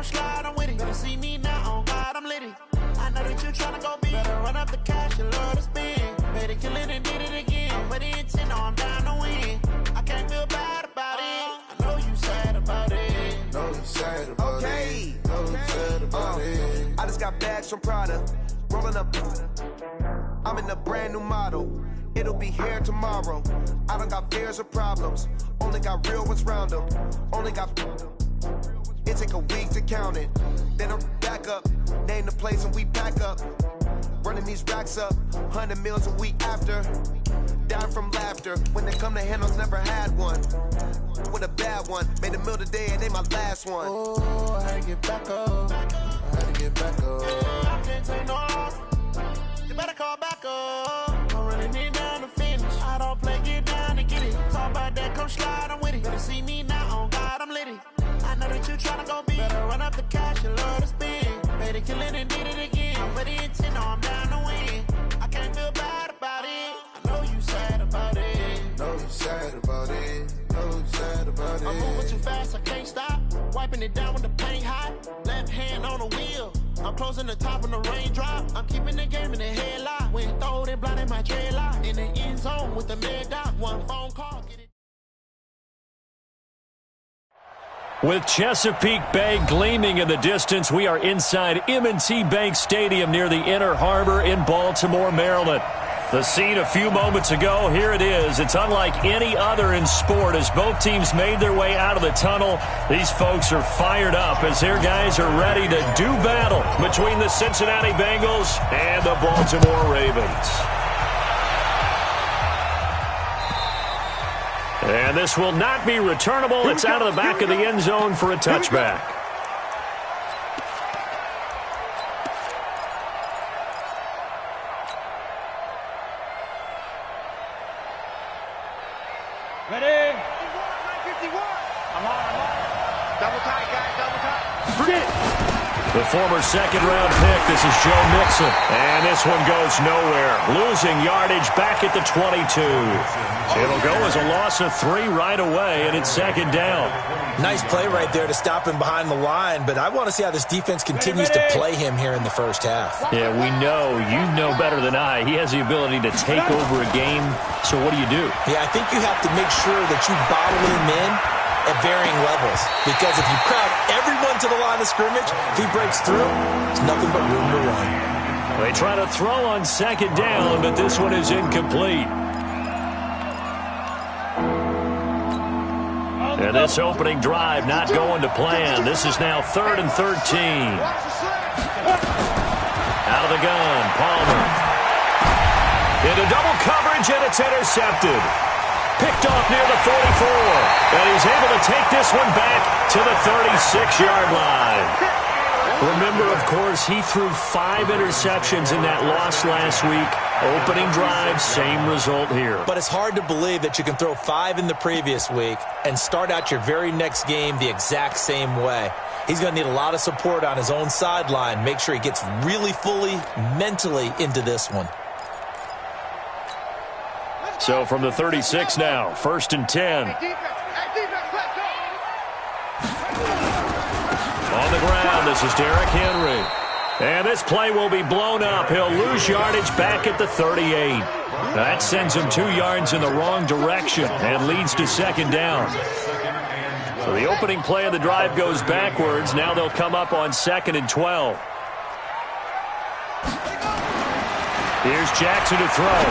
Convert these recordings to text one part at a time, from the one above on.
slide, I'm with it. Better see me now, on God, I'm litty. I know that you tryna go big. Better run up the cash, you love to spend. Better kill it and did it again. But the intent, no, I'm down to win. I can't feel bad about it. I know you sad about it. Know you sad about it. Know you sad about it. I just got bags from Prada. Rolling up. I'm in a brand new model. It'll be here tomorrow. I don't got fears or problems. Only got real ones round them. Only got. It take a week to count it. Then I'm back up. Name the place and we pack up. Running these racks up. 100 meals a week after. Down from laughter. When they come to handles, never had one. With a bad one. Made a meal today and they my last one. Oh, I had to get back up. I had to get back up. I can't take no loss. You better call back up. I'm running it down to finish. I don't play, get down to get it. Talk about that, come slide, I'm with it. Better see me now, on God, I'm litty. I know that you tryna go big. Better run up the cash, you love to spend. Better kill it and did it again. But the intent, no, I'm down to win. I can't feel bad about it. I know you sad about it. Know you sad about it. Know you sad about it. I'm moving too fast, I can't stop. Wiping it down with the paint hot. Left hand on the wheel. I'm closing the top when the raindrop. I'm keeping the game in the headlock. When throwed and blinded my dreadlock. In the end zone with the mad dot. One phone call, get it. With Chesapeake Bay gleaming in the distance, we are inside M&T Bank Stadium near the Inner Harbor in Baltimore, Maryland. The scene a few moments ago, here it is. It's unlike any other in sport as both teams made their way out of the tunnel. These folks are fired up as their guys are ready to do battle between the Cincinnati Bengals and the Baltimore Ravens. And this will not be returnable. It's out of the back of the end zone for a touchback. Ready? 51. I'm on. Double tight, guys, double tight. Bring it. The former second-round pick, this is Joe Mixon. And this one goes nowhere. Losing yardage back at the 22. It'll go as a loss of 3 right away, and it's second down. Nice play right there to stop him behind the line, but I want to see how this defense continues to play him here in the first half. Yeah, we know. You know better than I. He has the ability to take over a game, so what do you do? Yeah, I think you have to make sure that you bottle him in at varying levels, because if you crowd everyone to the line of scrimmage, if he breaks through, there's nothing but room to run. They try to throw on second down, but this one is incomplete. And this opening drive not going to plan. This is now 3rd and 13. Out of the gun, Palmer. Into double coverage, and it's intercepted. Picked off near the 44. And he's able to take this one back to the 36-yard line. Remember, of course, he threw 5 interceptions in that loss last week. Opening drive, same result here. But it's hard to believe that you can throw 5 in the previous week and start out your very next game the exact same way. He's going to need a lot of support on his own sideline. Make sure he gets really fully, mentally into this one. So from the 36 now, 1st and 10. On the ground, this is Derrick Henry. And this play will be blown up. He'll lose yardage back at the 38. That sends him 2 yards in the wrong direction and leads to second down. So the opening play of the drive goes backwards. Now they'll come up on 2nd and 12. Here's Jackson to throw.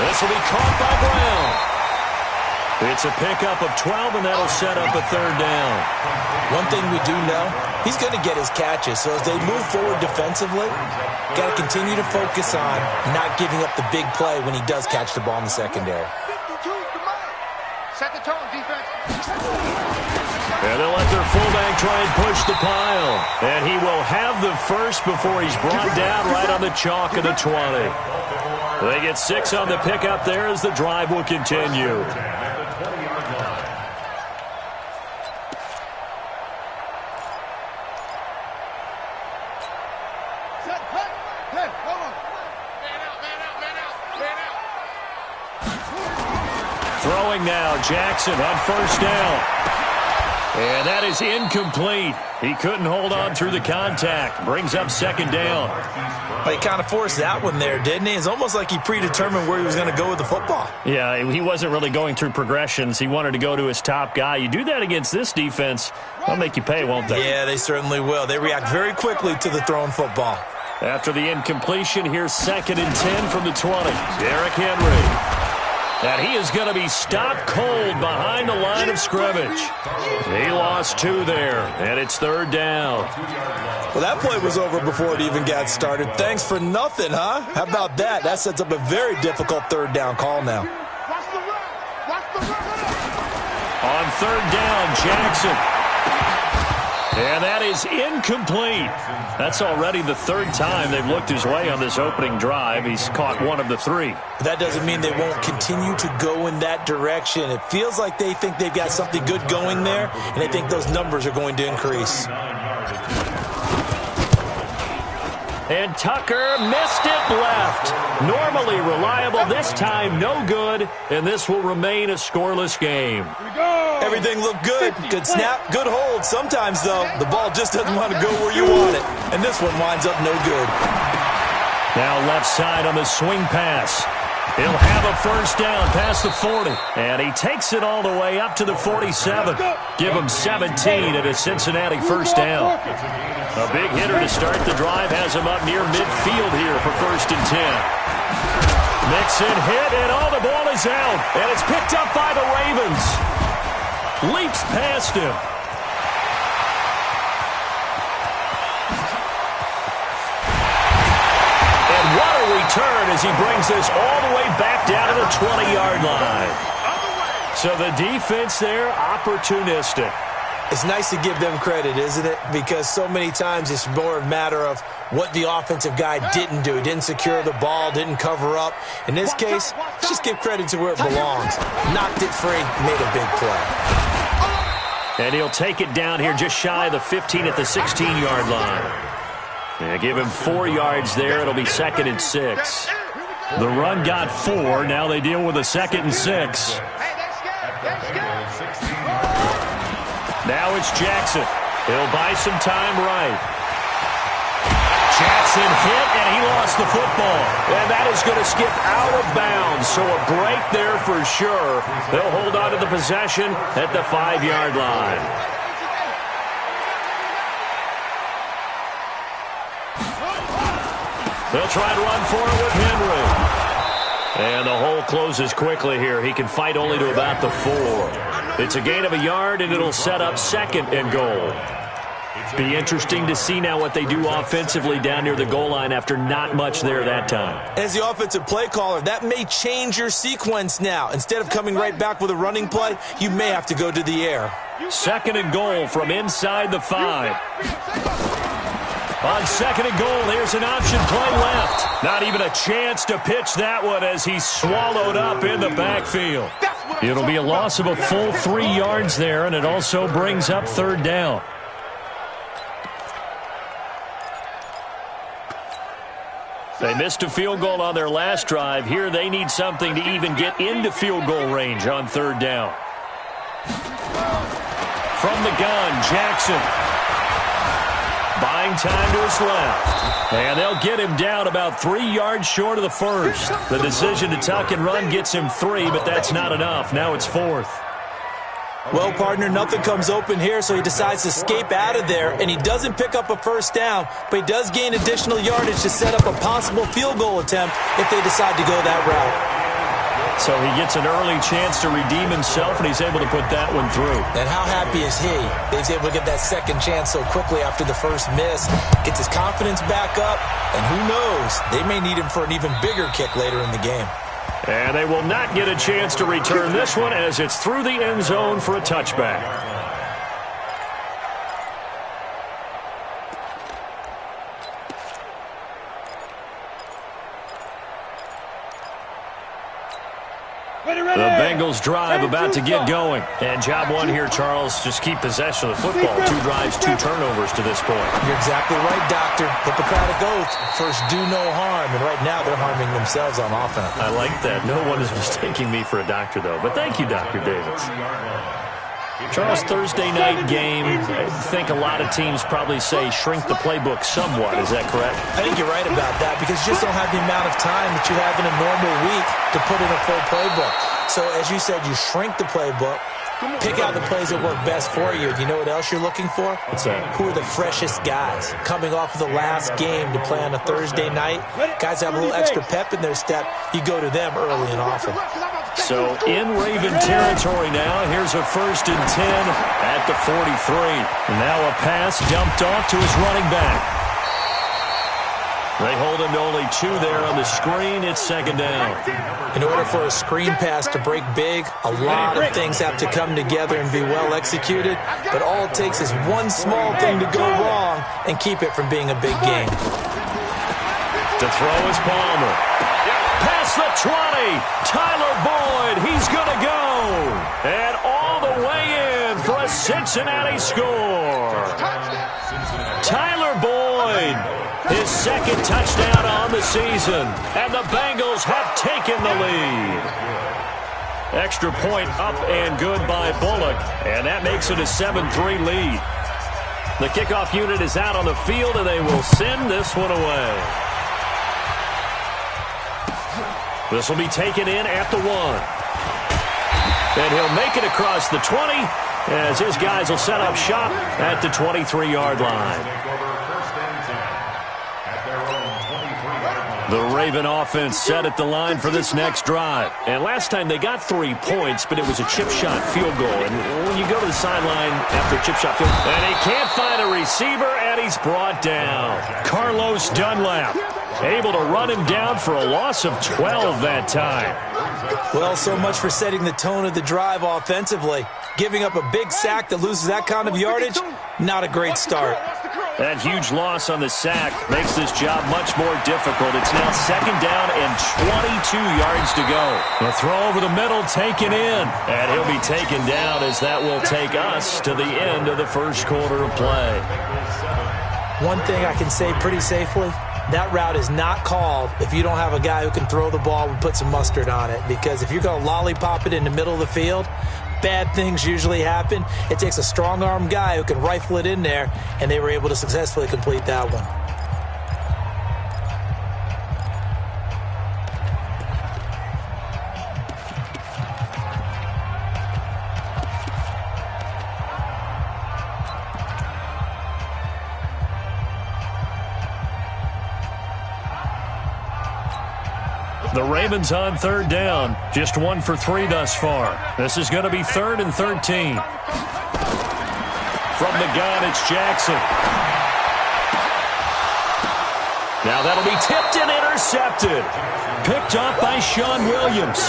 This will be caught by Brown. It's a pickup of 12, and that'll set up a 3rd down. One thing we do know, he's going to get his catches. So as they move forward defensively, got to continue to focus on not giving up the big play when he does catch the ball in the secondary. Set the tone, defense. And they'll let their fullback try and push the pile. And he will have the first before he's brought down right on the chalk of the 20. They get 6 on the pickup there as the drive will continue. Throwing now, Jackson on 1st down. And that is incomplete. He couldn't hold on through the contact. Brings up second down. Well, he kind of forced that one there, didn't he? It's almost like he predetermined where he was going to go with the football. Yeah, he wasn't really going through progressions. He wanted to go to his top guy. You do that against this defense, they'll make you pay, won't they? Yeah, they certainly will. They react very quickly to the thrown football. After the incompletion, here's 2nd and 10 from the 20. Derrick Henry. And he is going to be stopped cold behind the line of scrimmage. He lost 2 there, and it's 3rd down. Well, that play was over before it even got started. Thanks for nothing, huh? How about that? That sets up a very difficult 3rd down call now. On 3rd down, Jackson. And that is incomplete. That's already the 3rd time they've looked his way on this opening drive. He's caught 1 of the 3. That doesn't mean they won't continue to go in that direction. It feels like they think they've got something good going there, and they think those numbers are going to increase. And Tucker missed it left. Normally reliable, this time no good, and this will remain a scoreless game. Everything looked good. Good snap, good hold. Sometimes, though, the ball just doesn't want to go where you want it, and this one winds up no good. Now left side on the swing pass. He'll have a 1st down past the 40, and he takes it all the way up to the 47. Give him 17 at a Cincinnati 1st down. A big hitter to start the drive has him up near midfield here for 1st and 10. Mixon hit, and all the ball is out, and it's picked up by the Ravens. Leaps past him. And what a return as he brings this all the way back down to the 20-yard line. So the defense there, opportunistic. It's nice to give them credit, isn't it? Because so many times it's more a matter of what the offensive guy didn't do. He didn't secure the ball, didn't cover up. In this case, let's just give credit to where it belongs. Knocked it free, made a big play. And he'll take it down here just shy of the 15 at the 16-yard line. And give him 4 yards there. It'll be 2nd and 6. The run got 4. Now they deal with a 2nd and 6. Now it's Jackson. He'll buy some time right. Jackson hit, and he lost the football. And that is going to skip out of bounds. So a break there for sure. They'll hold on to the possession at the 5-yard line. They'll try to run for it with Henry. And the hole closes quickly here. He can fight only to about the 4. It's a gain of a yard, and it'll set up 2nd and goal. Be interesting to see now what they do offensively down near the goal line after not much there that time. As the offensive play caller, that may change your sequence now. Instead of coming right back with a running play, you may have to go to the air. 2nd and goal from inside the 5. On 2nd and goal, here's an option play left. Not even a chance to pitch that one as he's swallowed up in the backfield. It'll be a loss of a full 3 yards there, and it also brings up 3rd down. They missed a field goal on their last drive. Here they need something to even get into field goal range on 3rd down. From the gun, Jackson. Buying time to his left. And they'll get him down about 3 yards short of the 1st. The decision to tuck and run gets him 3, but that's not enough. Now it's 4th. Well, partner, nothing comes open here, so he decides to escape out of there, and he doesn't pick up a 1st down, but he does gain additional yardage to set up a possible field goal attempt if they decide to go that route. So he gets an early chance to redeem himself, and he's able to put that one through. And how happy is he? He's able to get that 2nd chance so quickly after the 1st miss, gets his confidence back up, and who knows, they may need him for an even bigger kick later in the game. And they will not get a chance to return this one as it's through the end zone for a touchback. The Bengals drive about to get going. And job one here, Charles, just keep possession of the football. 2 drives, 2 turnovers to this point. You're exactly right, Doctor. Hippocratic oath. First, do no harm. And right now, they're harming themselves on offense. I like that. No one is mistaking me for a doctor, though. But thank you, Dr. Davis. Charles, Thursday night game, I think a lot of teams probably say shrink the playbook somewhat. Is that correct? I think you're right about that because you just don't have the amount of time that you have in a normal week to put in a full playbook. So, as you said, you shrink the playbook, pick out the plays that work best for you. You know what else you're looking for? What's that? Who are the freshest guys coming off of the last game to play on a Thursday night? Guys have a little extra pep in their step. You go to them early and often. So in Raven territory now, here's a 1st and 10 at the 43. Now a pass dumped off to his running back. They hold him to only 2 there on the screen. It's 2nd down. In order for a screen pass to break big, a lot of things have to come together and be well executed. But all it takes is one small thing to go wrong and keep it from being a big game. To throw is Palmer. Past the 20. Tyler Boyd. He's going to go. And all the way in for a Cincinnati score. Tyler Boyd. His 2nd touchdown on the season. And the Bengals have taken the lead. Extra point up and good by Bullock. And that makes it a 7-3 lead. The kickoff unit is out on the field, and they will send this one away. This will be taken in at the 1. And he'll make it across the 20 as his guys will set up shop at the 23-yard line. The Raven offense set at the line for this next drive. And last time they got 3 points, but it was a chip shot field goal. And when you go to the sideline after a chip shot field goal, and he can't find a receiver, and he's brought down. Carlos Dunlap able to run him down for a loss of 12 that time. Well, so much for setting the tone of the drive offensively. Giving up a big sack that loses that kind of yardage, not a great start. That huge loss on the sack makes this job much more difficult. It's now 2nd down and 22 yards to go. The throw over the middle taken in. And he'll be taken down as that will take us to the end of the 1st quarter of play. One thing I can say pretty safely, that route is not called if you don't have a guy who can throw the ball and put some mustard on it. Because if you're going to lollipop it in the middle of the field, bad things usually happen. It takes a strong-arm guy who can rifle it in there, and they were able to successfully complete that one. The Ravens on 3rd down. Just 1 for 3 thus far. This is going to be 3rd and 13. From the gun, it's Jackson. Now that'll be tipped and intercepted. Picked up by Sean Williams.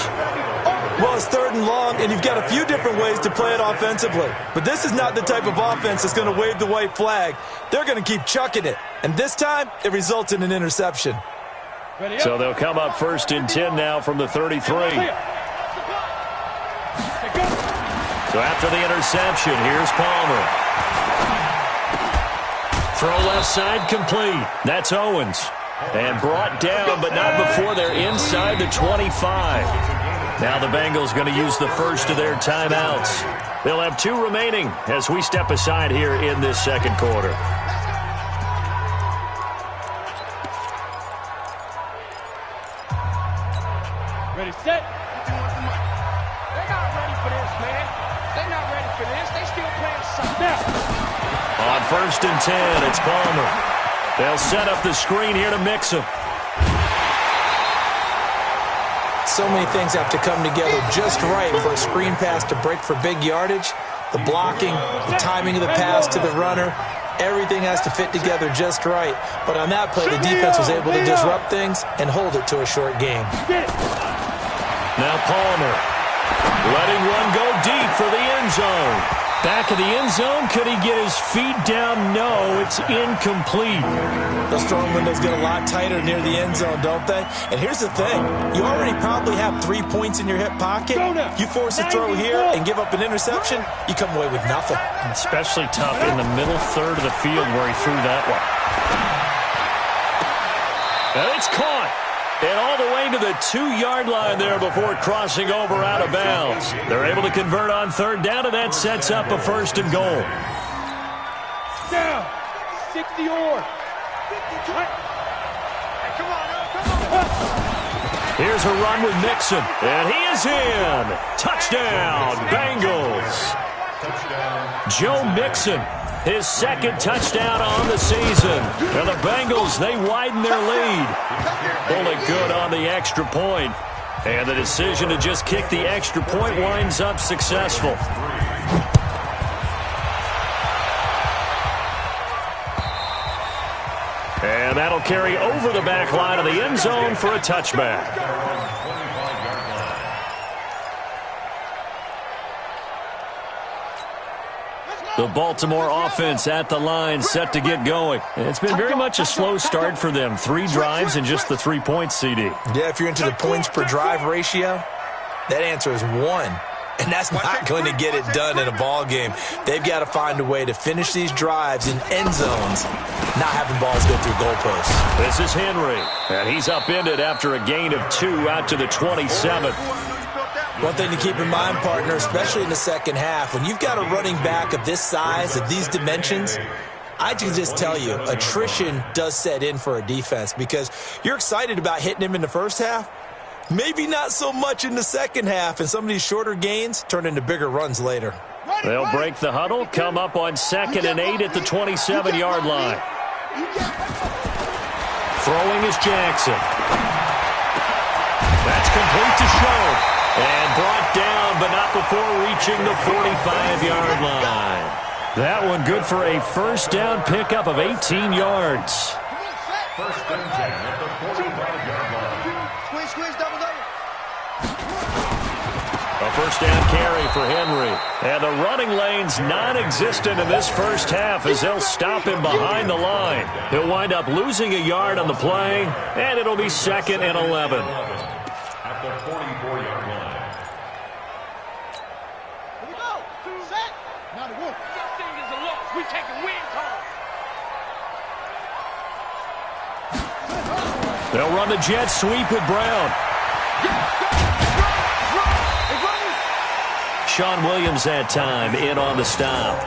Well, it's 3rd and long, and you've got a few different ways to play it offensively. But this is not the type of offense that's going to wave the white flag. They're going to keep chucking it. And this time, it results in an interception. So they'll come up 1st and 10 now from the 33. So after the interception, here's Palmer. Throw left side complete. That's Owens. And brought down, but not before they're inside the 25. Now the Bengals going to use the first of their timeouts. They'll have 2 remaining as we step aside here in this 2nd quarter. Ready, set. They're not ready for this, man. They're not ready for this. They still playing something now. On 1st and 10, it's Palmer. They'll set up the screen here to mix him. So many things have to come together just right for a screen pass to break for big yardage. The blocking, the timing of the pass to the runner, everything has to fit together just right. But on that play, the defense was able to disrupt things and hold it to a short game. Now Palmer letting one go deep for the end zone. Back of the end zone. Could he get his feet down? No, it's incomplete. Those throwing windows get a lot tighter near the end zone, don't they? And here's the thing. You already probably have 3 points in your hip pocket. You force a throw here and give up an interception, you come away with nothing. Especially tough in the middle third of the field where he threw that one. And it's caught. And all the way to the 2-yard line there before crossing over out of bounds. They're able to convert on third down, and that sets up a 1st and goal. Down. 60 or. Come on. Here's a run with Mixon, and he is in. Touchdown, Bengals. Joe Mixon, his 2nd touchdown on the season. And the Bengals, they widen their lead. Only good on the extra point. And the decision to just kick the extra point winds up successful. And that'll carry over the back line of the end zone for a touchback. The Baltimore offense at the line, set to get going. It's been very much a slow start for them. 3 drives and just the 3 points, CD. Yeah, if you're into the points per drive ratio, that answer is 1. And that's not going to get it done in a ball game. They've got to find a way to finish these drives in end zones, not having balls go through goalposts. This is Henry, and he's upended after a gain of 2 out to the 27. One thing to keep in mind, partner, especially in the second half, when you've got a running back of this size, of these dimensions, I can just tell you, attrition does set in for a defense because you're excited about hitting him in the first half. Maybe not so much in the second half, and some of these shorter gains turn into bigger runs later. They'll break the huddle, come up on 2nd and 8 at the 27-yard line. Throwing is Jackson. That's complete to Schoen. And brought down, but not before reaching the 45-yard line. That one good for a 1st down pickup of 18 yards. 1st and 10 at the 45-yard line. Squeeze, double. A 1st down carry for Henry. And the running lane's non-existent in this first half as they'll stop him behind the line. He'll wind up losing a yard on the play, and it'll be 2nd and 11. At the 44-yard line. Here we go. Set. Now the work. This thing is a loss. We taking win call. They'll run the jet sweep with Brown. Sean Williams that time in on the stop.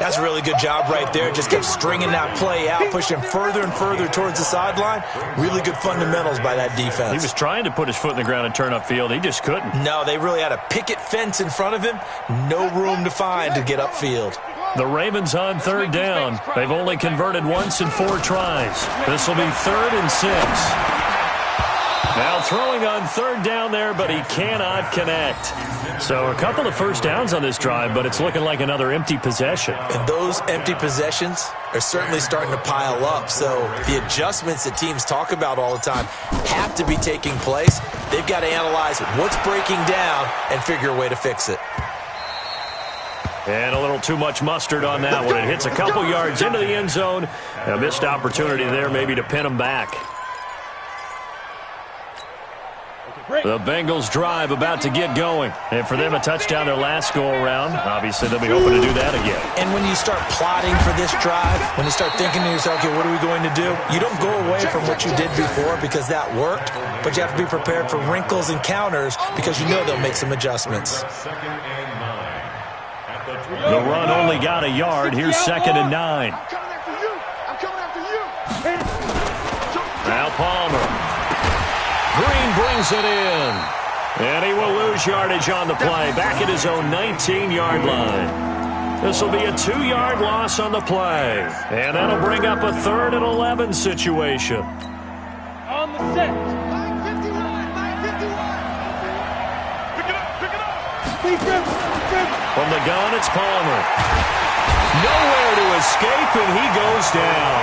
That's a really good job right there. Just kept stringing that play out, pushing further and further towards the sideline. Really good fundamentals by that defense. He was trying to put his foot in the ground and turn upfield. He just couldn't. No, they really had a picket fence in front of him. No room to find to get upfield. The Ravens on 3rd down. They've only converted once in 4 tries. This will be 3rd and 6. Now throwing on 3rd down there, but he cannot connect. So a couple of 1st downs on this drive, but it's looking like another empty possession. And those empty possessions are certainly starting to pile up. So the adjustments that teams talk about all the time have to be taking place. They've got to analyze what's breaking down and figure a way to fix it. And a little too much mustard on that one. It hits a couple yards into the end zone. A missed opportunity there maybe to pin him back. The Bengals drive about to get going. And for them, a touchdown their last go-around. Obviously, they'll be hoping to do that again. And when you start plotting for this drive, when you start thinking to yourself, okay, what are we going to do? You don't go away from what you did before because that worked, but you have to be prepared for wrinkles and counters because you know they'll make some adjustments. The run only got a yard. Here's 2nd and 9. I'm coming after you. Now Palmer. Green brings it in. And he will lose yardage on the play. Back at his own 19-yard line. This will be a 2-yard loss on the play. And that'll bring up a 3rd and 11 situation. On the set. 951. Pick it up. From the gun, it's Palmer. Nowhere to escape, and he goes down.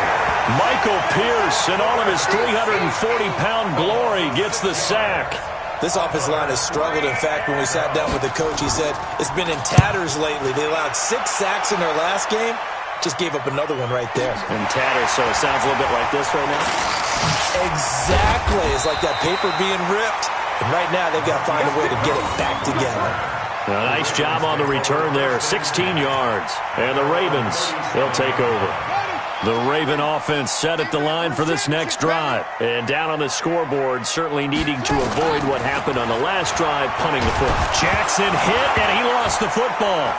Michael Pierce, in all of his 340-pound glory, gets the sack. This offensive line has struggled. In fact, when we sat down with the coach, he said it's been in tatters lately. They allowed 6 sacks in their last game. Just gave up another one right there. In tatters, so it sounds a little bit like this right now? Exactly. It's like that paper being ripped. And right now, they've got to find a way to get it back together. A nice job on the return there. 16 yards. And the Ravens, they'll take over. The Raven offense set at the line for this next drive. And down on the scoreboard, certainly needing to avoid what happened on the last drive, punting the foot. Jackson hit, and he lost the football.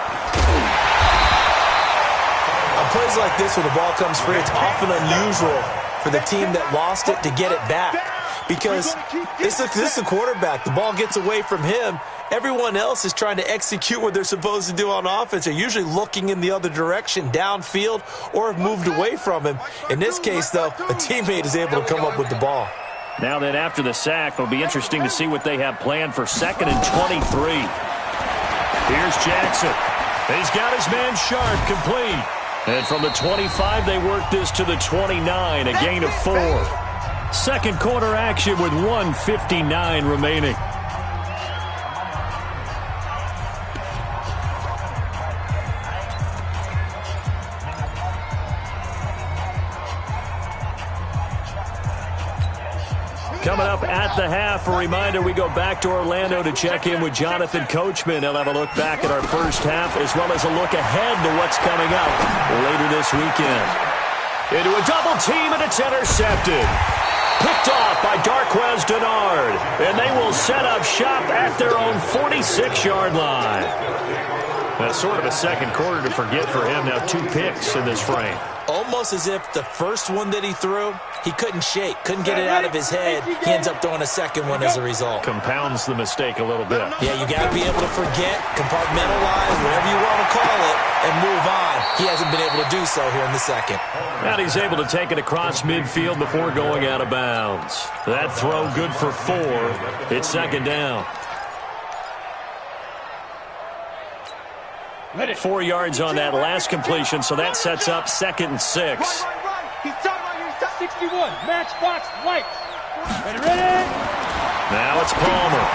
On plays like this, when the ball comes free, it's often unusual for the team that lost it to get it back. Because this is a quarterback. The ball gets away from him. Everyone else is trying to execute what they're supposed to do on offense. They're usually looking in the other direction, downfield, or have moved away from him. In this case, though, a teammate is able to come up with the ball. Now then, after the sack, it'll be interesting to see what they have planned for 2nd and 23. Here's Jackson. He's got his man Sharp complete. And from the 25, they work this to the 29, a gain of 4. Second quarter action with 1:59 remaining. Coming up at the half, a reminder, we go back to Orlando to check in with Jonathan Coachman. He'll have a look back at our first half as well as a look ahead to what's coming up later this weekend. Into a double team, and it's intercepted. Picked off by Darquez Denard, and they will set up shop at their own 46-yard line. That's sort of a second quarter to forget for him. Now 2 picks in this frame. Almost as if the first one that he threw, he couldn't shake, couldn't get it out of his head. He ends up throwing a second one as a result. Compounds the mistake a little bit. Yeah, you got to be able to forget, compartmentalize, whatever you want to call it, and move on. He hasn't been able to do so here in the second. And he's able to take it across midfield before going out of bounds. That throw good for 4. It's 2nd down. 4 yards on that last completion, so that sets up 2nd and 6. He's talking about your 61. Matchbox lights. Ready? Now it's Palmer.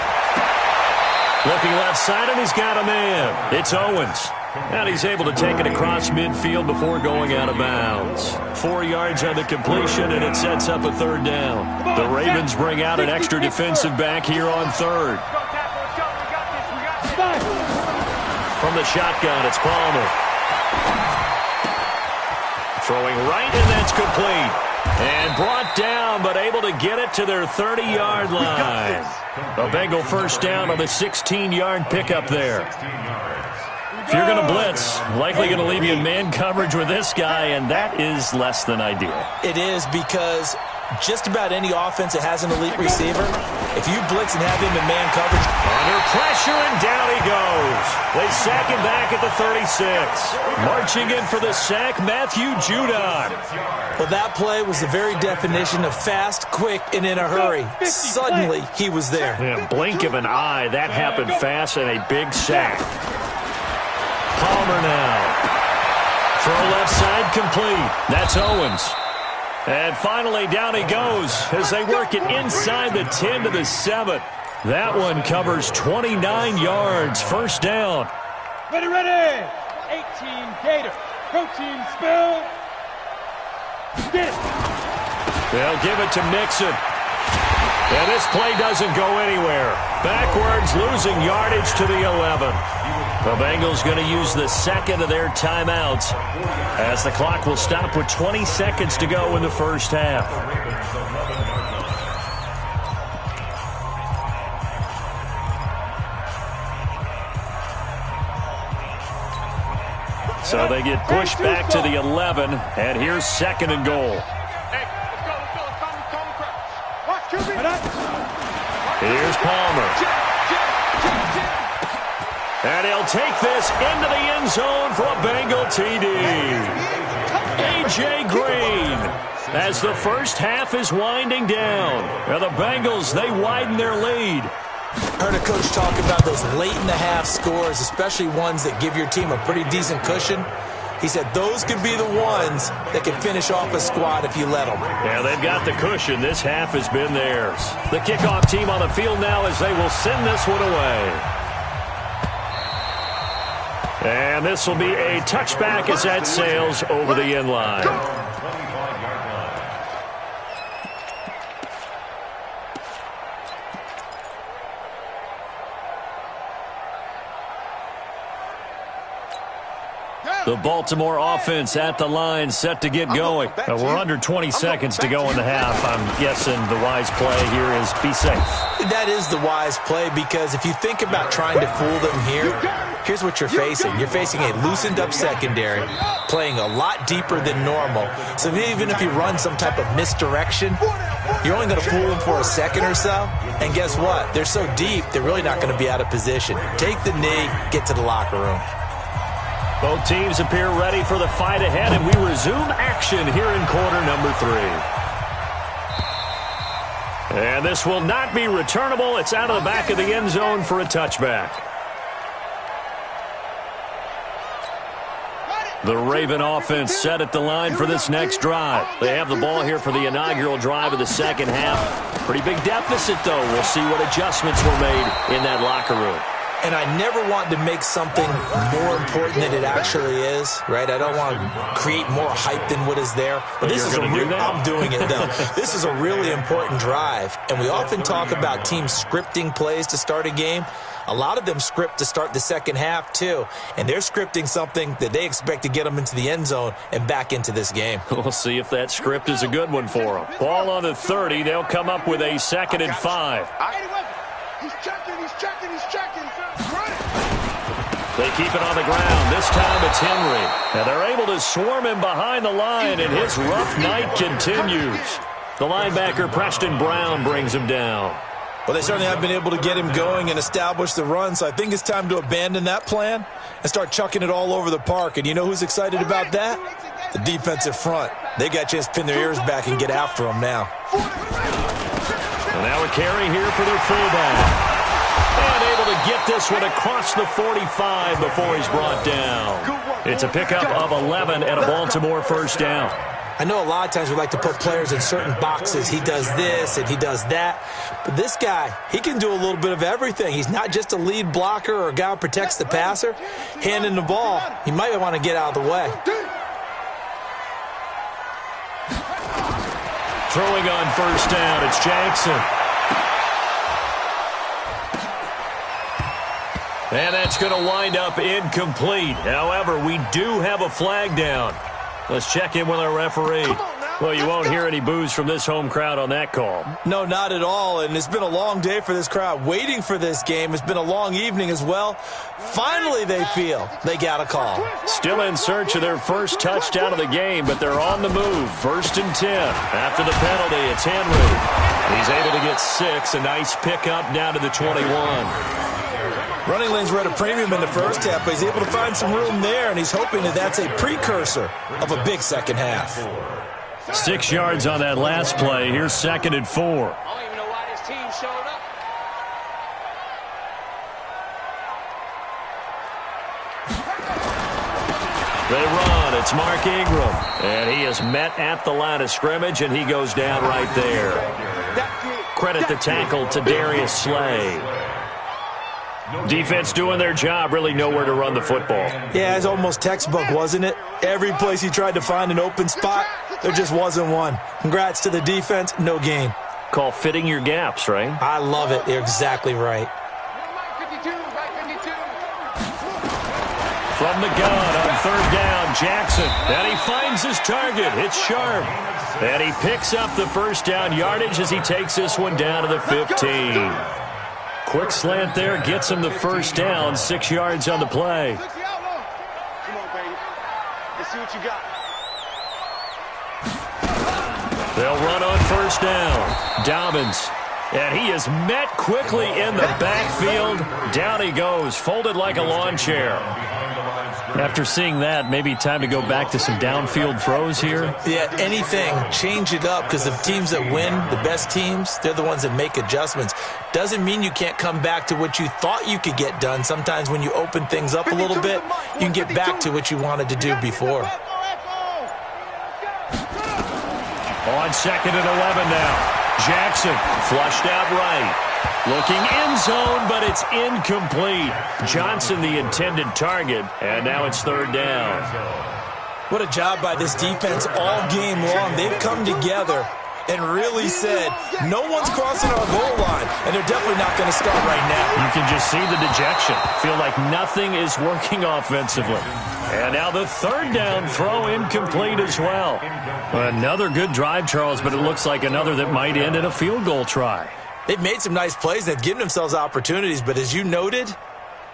Looking left side, and he's got a man. It's Owens. And he's able to take it across midfield before going out of bounds. 4 yards on the completion, and it sets up a 3rd down. The Ravens bring out an extra defensive back here on 3rd. From the shotgun, it's Palmer. Throwing right, and that's complete. And brought down, but able to get it to their 30-yard line. A Bengal first down on the 16-yard pickup there. If you're going to blitz, likely going to leave you in man coverage with this guy, and that is less than ideal. It is, because just about any offense that has an elite receiver, if you blitz and have him in man coverage, under pressure, and down he goes. They sack him back at the 36. Marching in for the sack, Matthew Judon. Well, that play was the very definition of fast, quick, and in a hurry. Suddenly, he was there. Yeah, blink of an eye, that happened fast, and a big sack. Palmer now. Throw left side complete. That's Owens. And finally, down he goes as they work it inside the 10 to the 7. That one covers 29 yards. First down. Ready. 18 Gator. Protein spill. Get it. They'll give it to Mixon. And this play doesn't go anywhere. Backwards, losing yardage to the 11. The Bengals going to use the second of their timeouts as the clock will stop with 20 seconds to go in the first half. So they get pushed back to the 11, and here's 2nd and goal. Here's Palmer. And he'll take this into the end zone for a Bengal TD. A.J. Green, as the first half is winding down. Now the Bengals, they widen their lead. Heard a coach talk about those late-in-the-half scores, especially ones that give your team a pretty decent cushion. He said those could be the ones that can finish off a squad if you let them. Yeah, they've got the cushion. This half has been theirs. The kickoff team on the field now as they will send this one away. And this will be a touchback as that sails over the end line. The Baltimore offense at the line, set to get going. We're under 20 seconds to go in the half. I'm guessing the wise play here is be safe. That is the wise play, because if you think about trying to fool them here, here's what you're facing. You're facing a loosened up secondary, playing a lot deeper than normal. So even if you run some type of misdirection, you're only going to fool them for a second or so. And guess what? They're so deep, they're really not going to be out of position. Take the knee, get to the locker room. Both teams appear ready for the fight ahead, and we resume action here in quarter number 3. And this will not be returnable. It's out of the back of the end zone for a touchback. The Raven offense set at the line for this next drive. They have the ball here for the inaugural drive of the second half. Pretty big deficit, though. We'll see what adjustments were made in that locker room. And I never want to make something more important than it actually is, right? I don't want to create more hype than what is there. But this is I'm doing it, though. This is a really important drive. And we often talk about teams scripting plays to start a game. A lot of them script to start the second half, too. And they're scripting something that they expect to get them into the end zone and back into this game. We'll see if that script is a good one for them. Ball on the 30. They'll come up with a 2nd and 5. He's checking. They keep it on the ground. This time it's Henry. And they're able to swarm him behind the line, and his rough night continues. The linebacker, Preston Brown, brings him down. Well, they certainly have been able to get him going and establish the run, so I think it's time to abandon that plan and start chucking it all over the park. And you know who's excited about that? The defensive front. They got a chance to pin their ears back and get after him now. And now a carry here for their fullback. And able to get this one across the 45 before he's brought down. It's a pickup of 11 and a Baltimore first down. I know a lot of times we like to put players in certain boxes. He does this and he does that. But this guy, he can do a little bit of everything. He's not just a lead blocker or a guy who protects the passer. Handing the ball, he might want to get out of the way. Throwing on first down, it's Jackson. And that's going to wind up incomplete. However, we do have a flag down. Let's check in with our referee. Well, you won't hear any boos from this home crowd on that call. No, not at all. And it's been a long day for this crowd waiting for this game. It's been a long evening as well. Finally, they feel they got a call. Still in search of their first touchdown of the game, but they're on the move. 1st and 10. After the penalty, it's Henry. He's able to get 6. A nice pickup down to the 21. Running lanes were at a premium in the first half, but he's able to find some room there, and he's hoping that that's a precursor of a big second half. 6 yards on that last play. Here's 2nd and 4. I don't even know why this team showed up. They run. It's Mark Ingram. And he is met at the line of scrimmage, and he goes down right there. Credit the tackle to Darius Slay. Defense doing their job, really nowhere to run the football. Yeah, it's almost textbook, wasn't it? Every place he tried to find an open spot, there just wasn't one. Congrats to the defense, no gain. Call fitting your gaps, right? I love it. You're exactly right. From the gun on 3rd down, Jackson. And he finds his target. It's Sharp. And he picks up the first down yardage as he takes this one down to the 15. Quick slant there, gets him the first down, 6 yards on the play. Come on, baby. Let's see what you got. They'll run on first down. Dobbins. And he is met quickly in the backfield. Down he goes, folded like a lawn chair. After seeing that, maybe time to go back to some downfield throws here. Yeah, anything. Change it up, because the teams that win, the best teams, they're the ones that make adjustments. Doesn't mean you can't come back to what you thought you could get done. Sometimes when you open things up a little bit, you can get back to what you wanted to do before. On 2nd and 11 now. Jackson flushed out right. Looking end zone, but it's incomplete. Johnson the intended target, and now it's 3rd down. What a job by this defense all game long. They've come together and really said, no one's crossing our goal line, and they're definitely not going to start right now. You can just see the dejection. Feel like nothing is working offensively. And now the third down throw incomplete as well. Another good drive, Charles, but it looks like another that might end in a field goal try. They've made some nice plays. They've given themselves opportunities, but as you noted,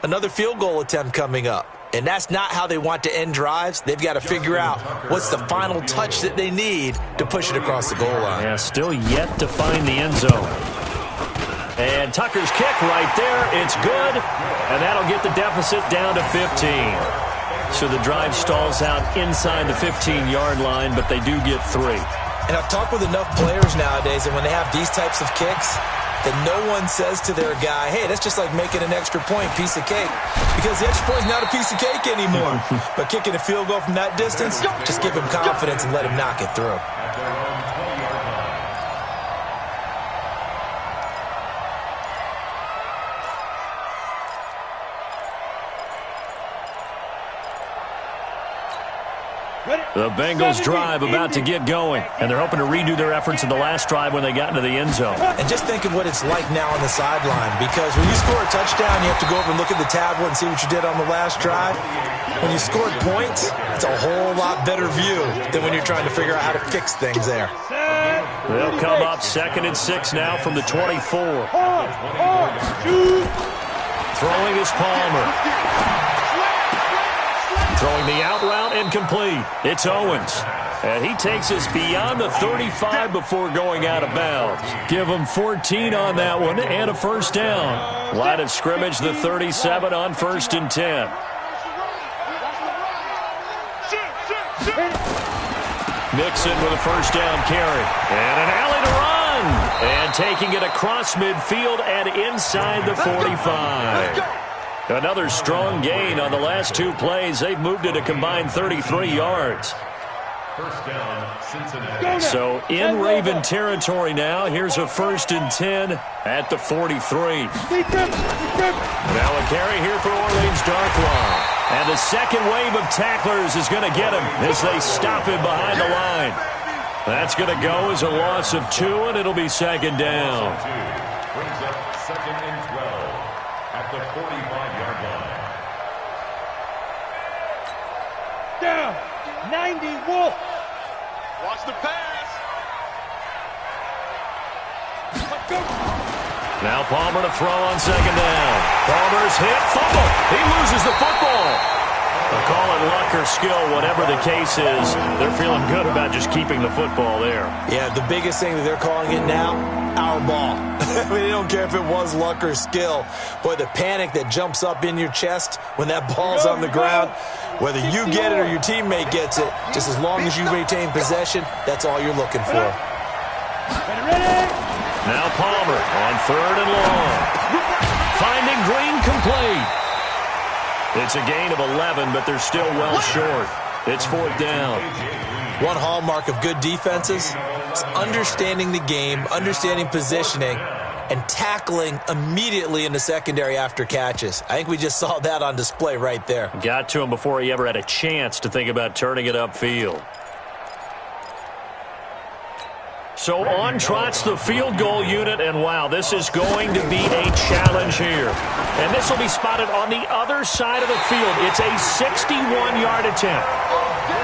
another field goal attempt coming up. And that's not how they want to end drives. They've got to figure out what's the final touch that they need to push it across the goal line. Yeah, still yet to find the end zone. And Tucker's kick right there. It's good. And that'll get the deficit down to 15. So the drive stalls out inside the 15-yard line, but they do get 3. And I've talked with enough players nowadays, and when they have these types of kicks, that no one says to their guy, hey, that's just like making an extra point, piece of cake. Because the extra point is not a piece of cake anymore. But kicking a field goal from that distance, just give him confidence and let him knock it through. The Bengals drive about to get going, and they're hoping to redo their efforts in the last drive when they got into the end zone. And just think of what it's like now on the sideline, because when you score a touchdown, you have to go over and look at the tablet and see what you did on the last drive. When you scored points, it's a whole lot better view than when you're trying to figure out how to fix things there. They'll come up 2nd and 6 now from the 24. Throwing is Palmer. Throwing the out route incomplete. It's Owens. And he takes us beyond the 35 before going out of bounds. Give him 14 on that one and a first down. Line of scrimmage, the 37 on 1st and 10. Mixon with a first down carry. And an alley to run. And taking it across midfield and inside the 45. Another strong gain on the last 2 plays. They've moved it a combined 33 yards. First down, Cincinnati. So in Raven territory now. Here's a 1st and 10 at the 43. Now a carry here for Orleans Darkwa. And the second wave of tacklers is going to get him as they stop him behind the line. That's going to go as a loss of 2, and it'll be 2nd down. Brings up 2nd and 12 at the 45-yard line. Down, 90 Wolf. Watch the pass. Let's go. Now Palmer to throw on 2nd down. Palmer's hit, fumble. He loses the football. They'll call it luck or skill, whatever the case is. They're feeling good about just keeping the football there. Yeah, the biggest thing that they're calling it now, our ball. I mean, they don't care if it was luck or skill. Boy, the panic that jumps up in your chest when that ball's on the ground, whether you get it or your teammate gets it, just as long as you retain possession, that's all you're looking for. Now Palmer on 3rd and long. Finding Green complete. It's a gain of 11, but they're still well short. It's 4th down. One hallmark of good defenses is understanding the game, understanding positioning, and tackling immediately in the secondary after catches. I think we just saw that on display right there. Got to him before he ever had a chance to think about turning it upfield. So on trots the field goal unit, and wow, this is going to be a challenge here. And this will be spotted on the other side of the field. It's a 61-yard attempt.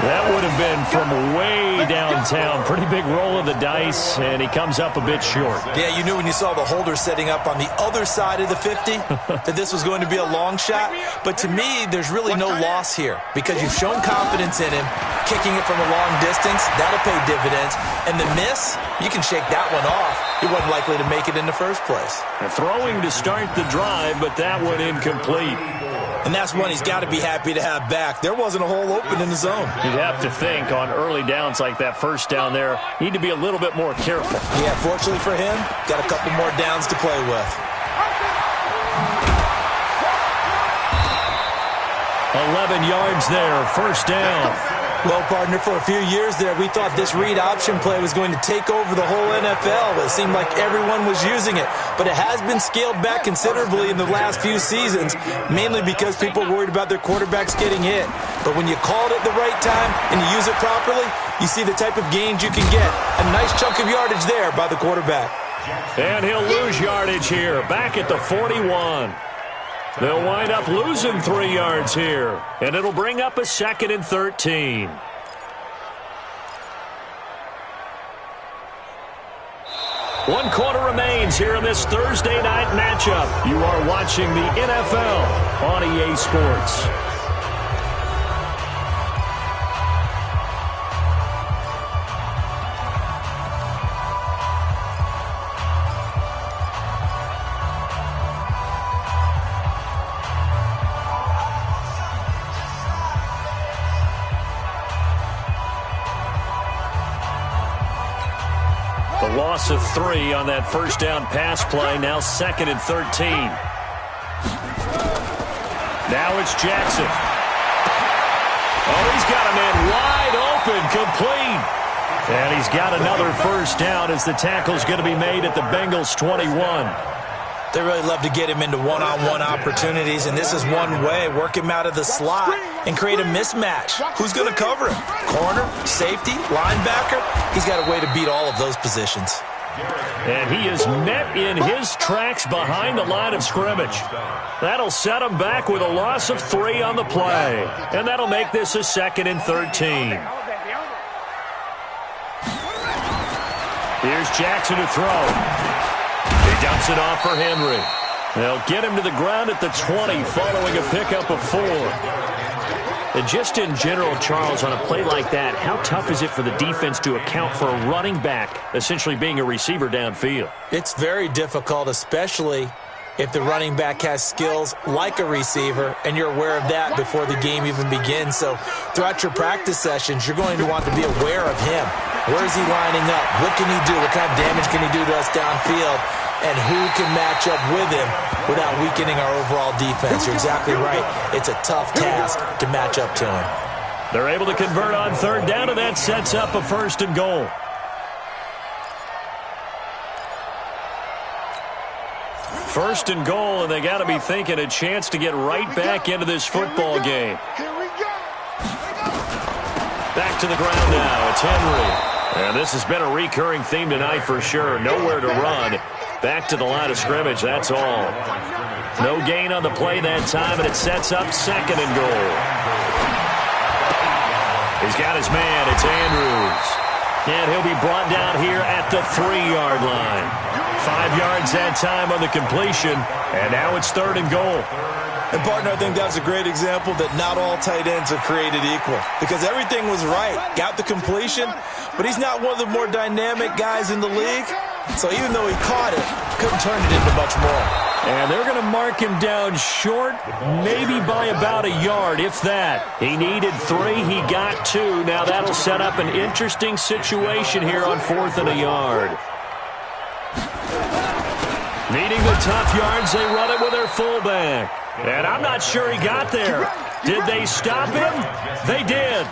That would have been from way downtown. Pretty big roll of the dice, and he comes up a bit short. Yeah, you knew when you saw the holder setting up on the other side of the 50 that this was going to be a long shot. But to me, there's really no loss here because you've shown confidence in him. Kicking it from a long distance, that'll pay dividends. And the miss, you can shake that one off. He wasn't likely to make it in the first place. Throwing to start the drive, but that one incomplete. And that's one he's got to be happy to have back. There wasn't a hole open in the zone. You'd have to think on early downs like that first down there, need to be a little bit more careful. Yeah, fortunately for him, got a couple more downs to play with. 11 yards there, first down. Well, partner, for a few years there, we thought this read option play was going to take over the whole NFL. It seemed like everyone was using it. But it has been scaled back considerably in the last few seasons, mainly because people are worried about their quarterbacks getting hit. But when you call it at the right time and you use it properly, you see the type of gains you can get. A nice chunk of yardage there by the quarterback. And he'll lose yardage here, back at the 41. They'll wind up losing 3 yards here, and it'll bring up a 2nd and 13. One quarter remains here in this Thursday night matchup. You are watching the NFL on EA Sports. Loss of 3 on that first down pass play. Now 2nd and 13. Now it's Jackson. Oh, he's got a man wide open, complete. And he's got another first down as the tackle's going to be made at the Bengals 21. They really love to get him into one-on-one opportunities, and this is one way. Work him out of the slot and create a mismatch. Who's going to cover him? Corner, safety, linebacker? He's got a way to beat all of those positions. And he is met in his tracks behind the line of scrimmage. That'll set him back with a loss of 3 on the play. And that'll make this a 2nd and 13. Here's Jackson to throw. He dumps it off for Henry. They'll get him to the ground at the 20 following a pickup of 4. And just in general, Charles, on a play like that, how tough is it for the defense to account for a running back essentially being a receiver downfield? It's very difficult, especially if the running back has skills like a receiver, and you're aware of that before the game even begins. So throughout your practice sessions, you're going to want to be aware of him. Where is he lining up? What can he do? What kind of damage can he do to us downfield? And who can match up with him without weakening our overall defense? You're exactly right. It's a tough task to match up to him. They're able to convert on 3rd down, and that sets up a 1st and goal. First and goal, and they got to be thinking a chance to get right back into this football game. Back to the ground now. It's Henry. And this has been a recurring theme tonight for sure. Nowhere to run. Back to the line of scrimmage, that's all. No gain on the play that time, and it sets up 2nd and goal. He's got his man. It's Andrews. And he'll be brought down here at the 3-yard line. 5 yards that time on the completion, and now it's 3rd and goal. And, partner, I think that's a great example that not all tight ends are created equal, because everything was right. Got the completion, but he's not one of the more dynamic guys in the league. So even though he caught it, couldn't turn it into much more. And they're going to mark him down short, maybe by about a yard, if that. He needed 3. He got 2. Now that'll set up an interesting situation here on 4th and a yard. Needing the tough yards, they run it with their fullback. And I'm not sure he got there. Did they stop him? They did.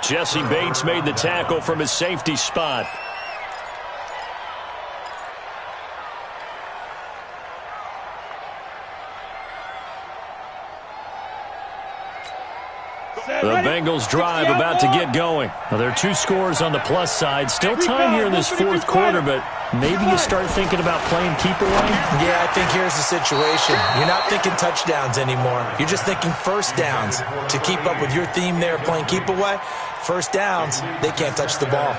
Jesse Bates made the tackle from his safety spot. The Bengals drive about to get going. Well, there are 2 scores on the plus side. Still time here in this 4th quarter, but maybe you start thinking about playing keep away? Yeah, I think here's the situation. You're not thinking touchdowns anymore. You're just thinking first downs. To keep up with your theme there, playing keep away, first downs, they can't touch the ball.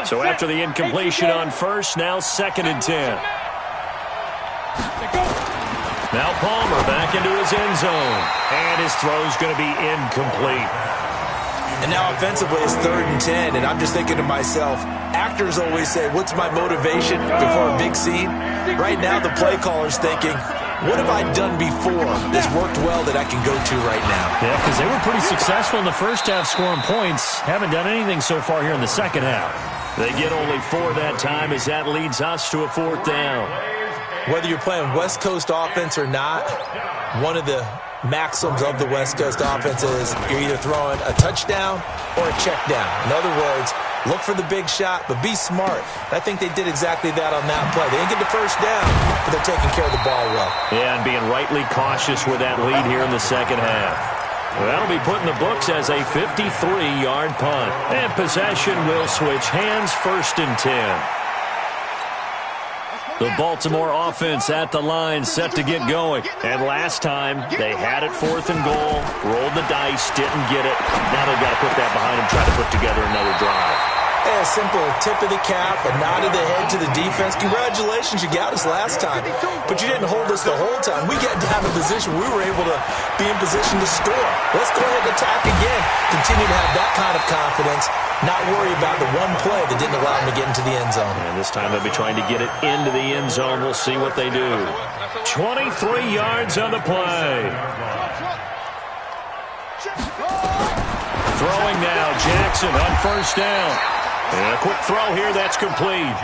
So after the incompletion on 1st, now 2nd and 10. Now Palmer back into his end zone. And his throw's going to be incomplete. And now offensively it's 3rd and 10. And I'm just thinking to myself, actors always say, what's my motivation before a big scene? Right now the play caller's thinking, what have I done before that's worked well that I can go to right now? Yeah, because they were pretty successful in the first half scoring points. Haven't done anything so far here in the second half. They get only 4 that time as that leads us to a 4th down. Whether you're playing West Coast offense or not, one of the maxims of the West Coast offense is you're either throwing a touchdown or a check down. In other words, look for the big shot, but be smart. I think they did exactly that on that play. They didn't get the first down, but they're taking care of the ball well. Yeah, and being rightly cautious with that lead here in the second half. Well, that'll be put in the books as a 53-yard punt. And possession will switch hands, 1st and 10. The Baltimore offense at the line, set to get going. And last time, they had it 4th and goal, rolled the dice, didn't get it. Now they've got to put that behind them, try to put together another drive. A simple tip of the cap, a nod of the head to the defense. Congratulations, you got us last time. But you didn't hold us the whole time. We got down in position. We were able to be in position to score. Let's go ahead and attack again. Continue to have that kind of confidence. Not worry about the one play that didn't allow them to get into the end zone. And this time they'll be trying to get it into the end zone. We'll see what they do. 23 yards on the play. Throwing now, Jackson on 1st down. And a quick throw here, that's complete.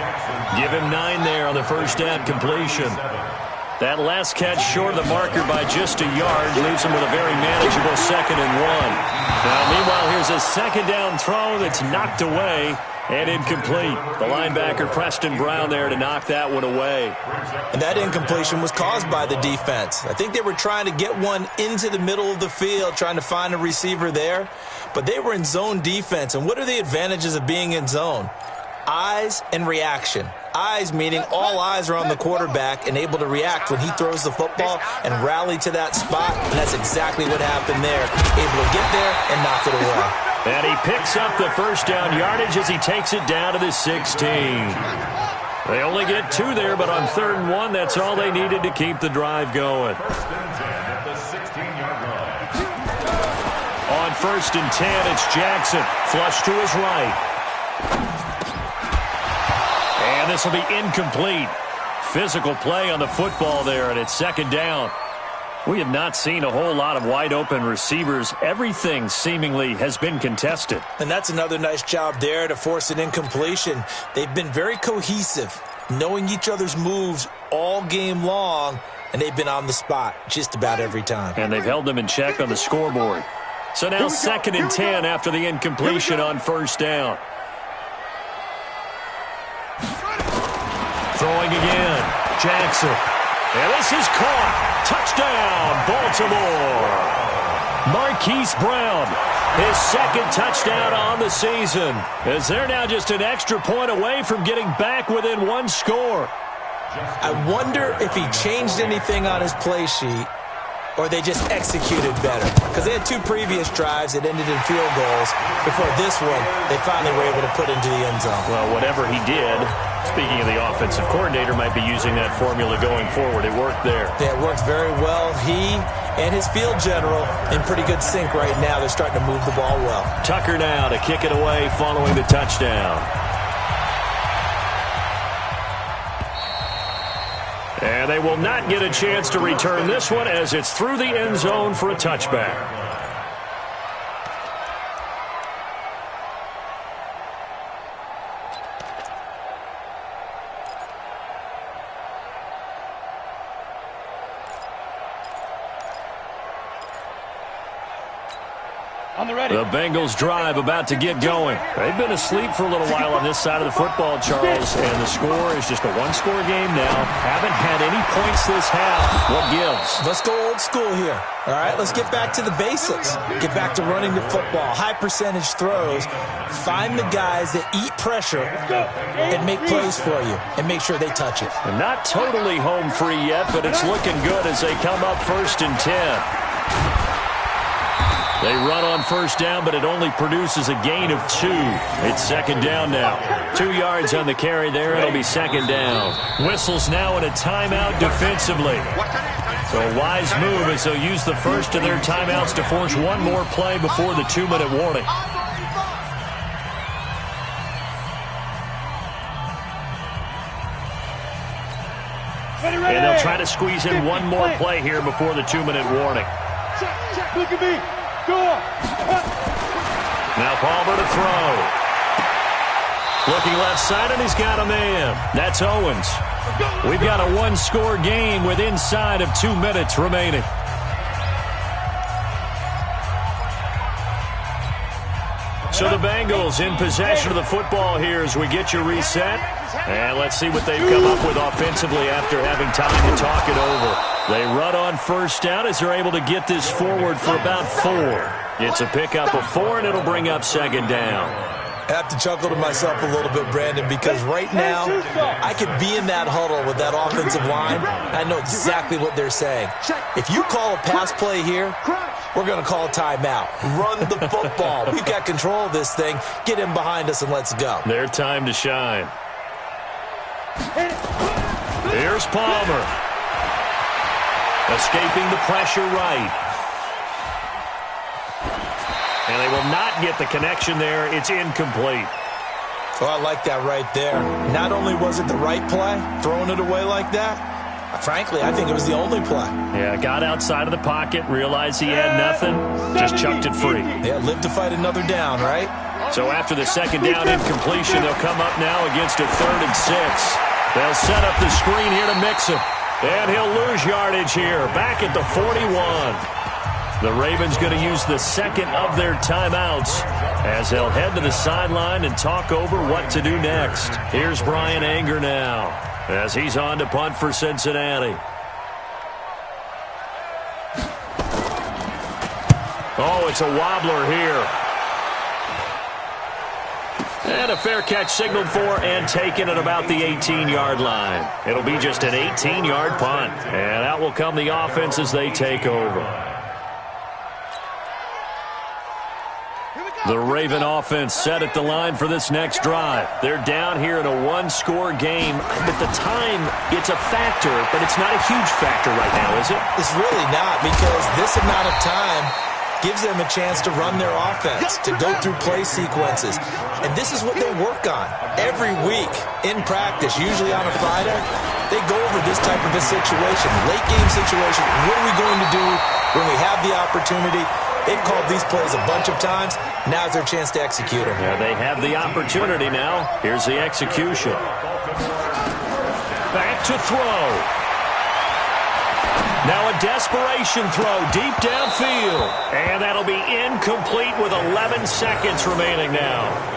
Give him 9 there on the 1st down completion. That last catch short of the marker by just a yard leaves him with a very manageable 2nd and 1. Now, meanwhile, here's a 2nd down throw that's knocked away and incomplete. The linebacker, Preston Brown, there to knock that one away. And that incompletion was caused by the defense. I think they were trying to get one into the middle of the field, trying to find a receiver there. But they were in zone defense. And what are the advantages of being in zone? Eyes and reaction. Eyes meaning all eyes are on the quarterback and able to react when he throws the football and rally to that spot. And that's exactly what happened there. Able to get there and knock it away. And he picks up the 1st down yardage as he takes it down to the 16. They only get 2 there, but on 3rd and 1, that's all they needed to keep the drive going. 1st and 10 at the 16-yard line. On 1st and 10, it's Jackson. Flush to his right. And this will be incomplete. Physical play on the football there, and it's 2nd down. We have not seen a whole lot of wide-open receivers. Everything seemingly has been contested. And that's another nice job there to force an incompletion. They've been very cohesive, knowing each other's moves all game long, and they've been on the spot just about every time. And they've held them in check on the scoreboard. So now 2nd and 10 after the incompletion on 1st down. Throwing again. Jackson. And this is caught. Touchdown, Baltimore. Marquise Brown, his 2nd touchdown on the season, as they're now just an extra point away from getting back within 1 score. I wonder if he changed anything on his play sheet or they just executed better. Because they had 2 previous drives that ended in field goals. Before this one, they finally were able to put into the end zone. Well, whatever he did, speaking of the offensive coordinator, might be using that formula going forward. It worked there. Yeah, it worked very well. He and his field general in pretty good sync right now. They're starting to move the ball well. Tucker now to kick it away following the touchdown. And they will not get a chance to return this one as it's through the end zone for a touchback. The Bengals drive about to get going. They've been asleep for a little while on this side of the football, Charles, and the score is just a 1-score game now. Haven't had any points this half. What gives? Let's go old school here. All right, let's get back to the basics. Get back to running the football, high percentage throws. Find the guys that eat pressure and make plays for you and make sure they touch it. And not totally home free yet, but it's looking good as they come up 1st and 10. They run on 1st down, but it only produces a gain of 2. It's 2nd down now. 2 yards on the carry there. It'll be 2nd down. Whistles now in a timeout defensively. So a wise move as they'll use the first of their timeouts to force one more play before the 2-minute warning. And they'll try to squeeze in one more play here before the 2-minute warning. Check, look at me. Go on. Now Palmer to throw. Looking left side, and he's got a man. That's Owens. We've got a 1-score game with inside of 2 minutes remaining. So the Bengals in possession of the football here as we get you reset. And let's see what they've come up with offensively after having time to talk it over. They run on 1st down as they're able to get this forward for about 4. It's a pickup of 4, and it'll bring up 2nd down. I have to chuckle to myself a little bit, Brandon, because right now I could be in that huddle with that offensive line. I know exactly what they're saying. If you call a pass play here, we're going to call a timeout. Run the football. We've got control of this thing. Get him behind us and let's go. Their time to shine. Here's Palmer. Escaping the pressure right. And they will not get the connection there. It's incomplete. Oh, I like that right there. Not only was it the right play, throwing it away like that, frankly, I think it was the only play. Yeah, got outside of the pocket, realized he had nothing, just chucked it free. Yeah, live to fight another down, right? So after the second down incompletion, they'll come up now against a 3rd and 6. They'll set up the screen here to mix him. And he'll lose yardage here, back at the 41. The Ravens going to use the second of their timeouts as they'll head to the sideline and talk over what to do next. Here's Brian Anger now as he's on to punt for Cincinnati. Oh, it's a wobbler here. And a fair catch signaled for and taken at about the 18-yard line. It'll be just an 18-yard punt. And out will come the offense as they take over. The Raven offense set at the line for this next drive. They're down here in a one-score game. At the time, it's a factor, but it's not a huge factor right now, is it? It's really not, because this amount of time gives them a chance to run their offense, to go through play sequences. And this is what they work on every week in practice, usually on a Friday. They go over this type of a situation, late-game situation. What are we going to do when we have the opportunity? They've called these plays a bunch of times. Now's their chance to execute them. Yeah, they have the opportunity now. Here's the execution. Back to throw. Now a desperation throw deep downfield. And that'll be incomplete with 11 seconds remaining now.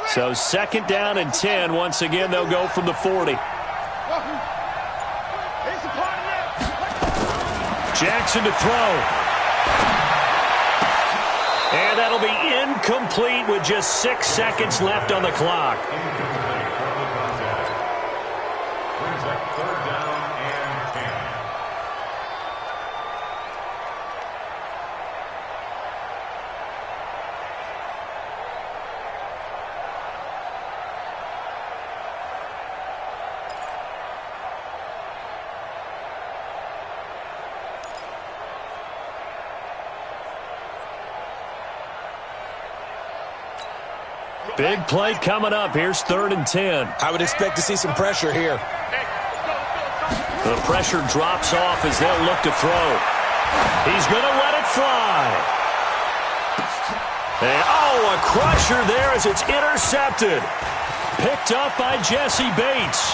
So 2nd down and 10. Once again, they'll go from the 40. Jackson to throw. And that'll be incomplete with just 6 seconds left on the clock. Brings up 3rd down and 10. Big play coming up. Here's 3rd and 10. I would expect to see some pressure here. The pressure drops off as they'll look to throw. He's going to let it fly. And, a crusher there as it's intercepted. Picked up by Jesse Bates.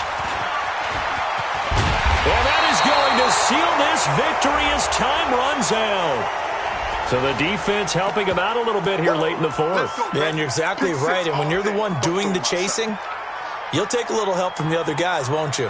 And that is going to seal this victory as time runs out. So the defense helping him out a little bit here late in the 4th. Yeah, and you're exactly right. And when you're the one doing the chasing, you'll take a little help from the other guys, won't you?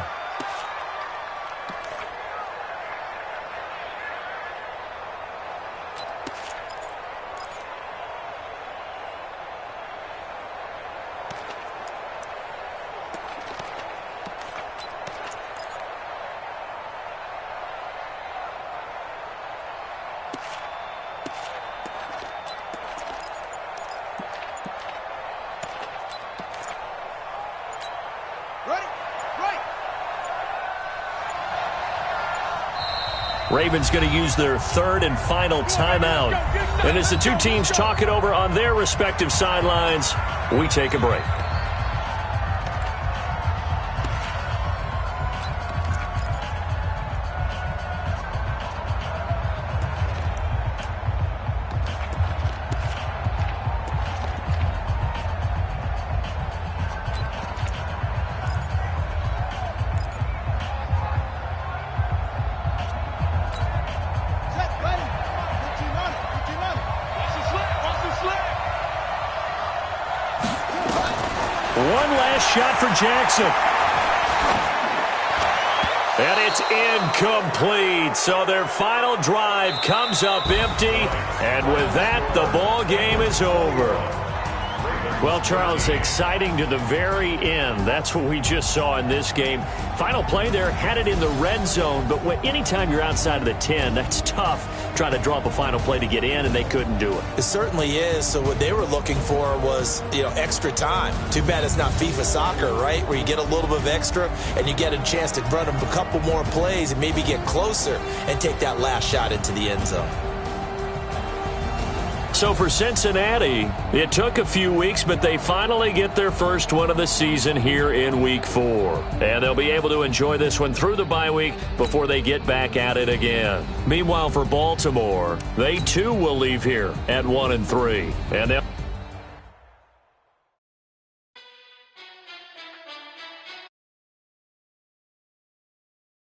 Ravens going to use their 3rd and final timeout. And as the two teams talk it over on their respective sidelines, we take a break. one last shot for Jackson. And it's incomplete. So their final drive comes up empty. And with that, the ball game is over. Well, Charles, exciting to the very end. That's what we just saw in this game. Final play there, had it in the red zone. But anytime you're outside of the 10, that's tough trying to draw up a final play to get in, and they couldn't do it. It certainly is. So what they were looking for was, extra time. Too bad it's not FIFA soccer, right, where you get a little bit of extra and you get a chance to run them a couple more plays and maybe get closer and take that last shot into the end zone. So for Cincinnati, it took a few weeks, but they finally get their first one of the season here in Week 4. And they'll be able to enjoy this one through the bye week before they get back at it again. Meanwhile, for Baltimore, they too will leave here at 1-3. And they'll